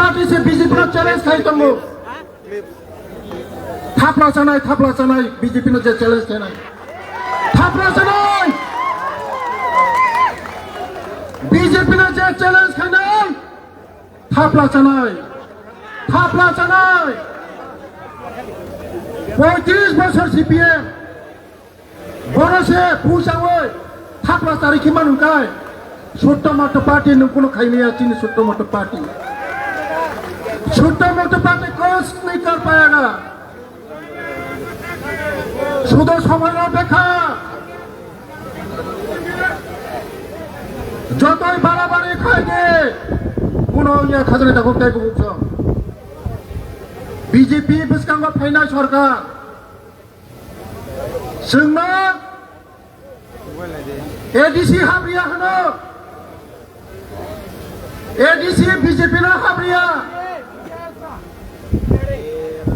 party से BJP ने challenge खाई तंगो थापला चनाय बीजेपी ने जे चैलेंज खाई नाय थापला चनाय बीजेपी ने जे चैलेंज खाई नाय थापला चनाय 35 বছর সিপিএম বড়সে পুষাওই থাপলা তারিখে মানুকায় ছোট্ট মোটো পার্টি কোনো খাইনিয়া চিনি ছোট্ট মোটো পার্টি কোচ नहीं कर पाएगा শুধু সময় অপেক্ষা যতই বাড়াবাড়ি খাইবে কোনো খাজনা টাকা তাই বুঝছো বিজেপি বিস্কাঙ্গ ফাইনাল সরকার जोंनो एडीसी हाब्रिया होनो एडीसी बीजेपी ना हाब्रिया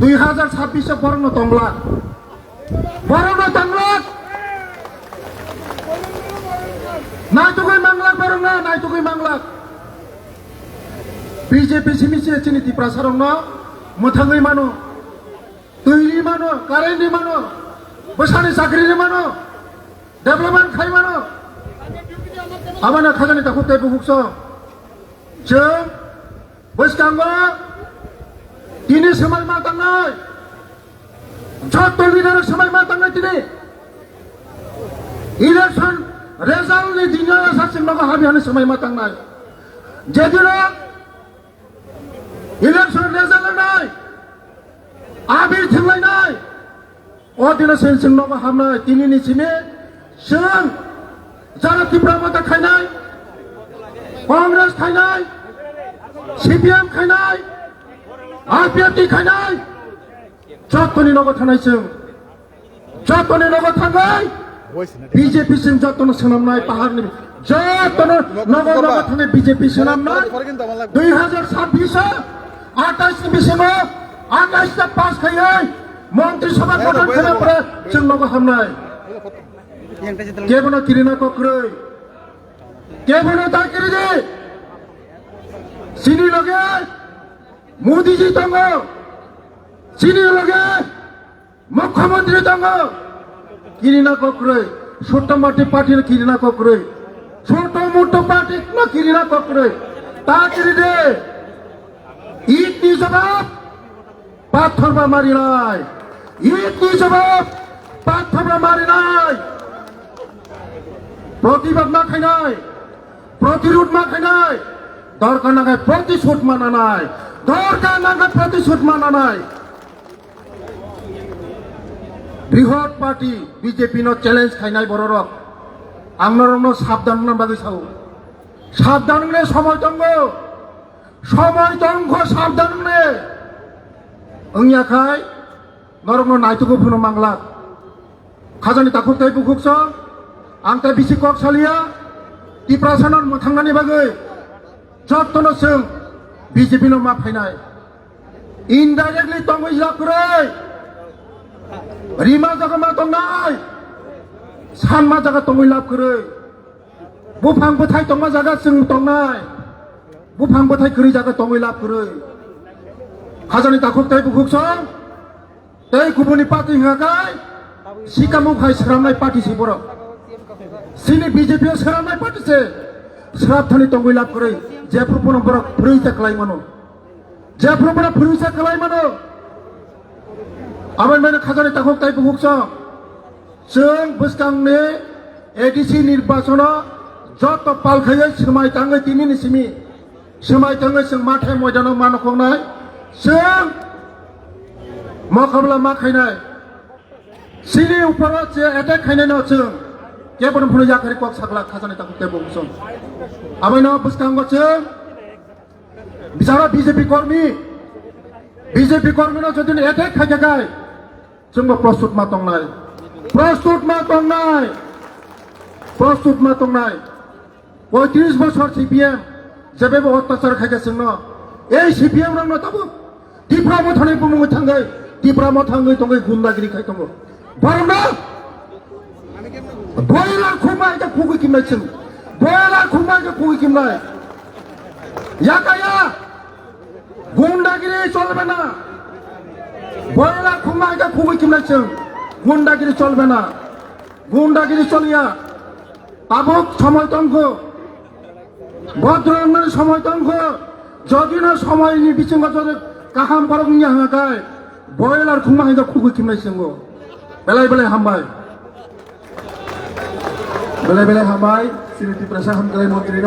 2026 बरनो तंगला नाय तो कोई मांगला बरना नाय तो कोई मांगला बीजेपी सिमिसे चिनि तिप्रासारंनो मोथाङै मानो दैनि मानो कारेन्टनि मानो बसानि साख्रिनि मानो डेभलपमेन्ट खाय मानो आबाना खाजानि ताखौ तेबो हुक्सो जों बैसकांगो दिनै समाय मा थांनाय जत लिडार समाय मा थांनाय दिनै इलेक्शन रेजाल्टनि दिनै सासिम नगा हाबियानि समाय मा थांनाय जेदिनो इलेक्शन रेजाल्ट नाय आबिर थिंलायनाय अदिनो सेनसिम नगा हाबनाय दिनैनि सिमे जों जाना तिप्रा मता खायनाय कांग्रेस खायनाय सीपीएम खायनाय आरपीएफ खायनाय जतनि नगा थानाय जों जतनि नगा थांनाय बीजेपी सिम जतनो सोनामनाय पाहारनि जतनो नगा थानाय बीजेपी सोनामनाय 2026 28 बिसिमाव 28 ता पास खायै মন্ত্রিসভা গঠন করে পরে जों नगा हामनाय केबनो किरिना कक्रै केबनो ताकिरिजे सिनि लगे मोदी जी दङ सिनि लगे मुख्यमंत्री दङ किरिना कक्रै छोट मोटी पार्टी किरिना कक्रै छोट मोटो पार्टी न किरिना कक्रै ताकिरिजे ईटनि जवाब पाथरबा मारिनाय ईटनि जवाब पाथरबा मारिनाय प्रतिबाद मा खायनाय प्रतिरोध मा खायनाय दरकार नागाय प्रतिशोध मानानाय दरकार नागाय प्रतिशोध मानानाय बृहत पार्टी बीजेपी नो चैलेंज खायनाय बररक आंनरनो साबधान ना बागै साव साबधान ने समय दङ साबधान ने अंयाखाय नरनो नायतुको फुनो मांगला खाजानि ताखौ ताय बुखुकस आंता बिसि कक सालिया तिप्रासानन मोथांनानि बागै जतनो जों बीजेपी नो मा फायनाय इनडाइरेक्टली तंगै जाखरै रिमा जागा मा दंनाय सान मा जागा तंगै लाबखरै बुफां बोथाय तंमा जागा जों दंनाय बुफां बोथाय खरै जागा तंगै लाबखरै खाजानि ताखौ ताय बुखुकस ताय गुबुननि पार्टी हागाय सिकामु फाय सरामनाय पार्टी से बर सिनि बीजेपी सरामनाय पार्टी से सराबथानि तंगै लाबखरै जेफ्रुपनो बर फुरैसा खालायमानो जेफ्रुपनो फुरैसा खालायमानो आबान माने खाजानि ताखौ ताय बुखुकस जों बसकांनि एडीसी निर्वाचन जत पालखायै समाय थाङै दिनैनि सिमि समाय थाङै जों माथाय मैदानाव मानखंनाय जों मकाबला मा खायनाय सिनि ऊपर जे अटैक खायनाय न जों केबन फुनो जाखरै कक सागला खाजानि ताखौ ताय बुखुकस आबायनो बसकांगो जों बिचारा बीजेपी कर्मी न जदि अटैक खायगाय जोंबो प्रस्तुत मा दंनाय प्रस्तुत मा दंनाय 35 বছর सीपीएम जेबेबो अत्याचार खायगासिनो এই सीपीएम रंनो ताबो तिप्रा मथानै बुमुङै थाङै तिप्रा मथाङै तंगै गुन्दागिरि खाय दङ बरना बयलार खुमाय जा खुगै किमनाय जों बयलार खुमाय जा खुगै किमनाय याकाया চলবে না বয়লা খুমাইকা খুবই কিমলাইছেন গুন্ডাগিরি চলবে না গুন্ডাগিরি চলিয়া আবক সময়তঙ্ক ভদ্রঙ্গের সময়তঙ্ক যদি না সময় নি বিচিঙ্গ যদি কাহাম পারক নিয়ে হাঁকায় বয়লার খুমাইকা খুবই কিমলাইছেন বেলায় বেলায় হামবাই বেলায় বেলায় হামবাই সিলেটি প্রশাসন মন্ত্রী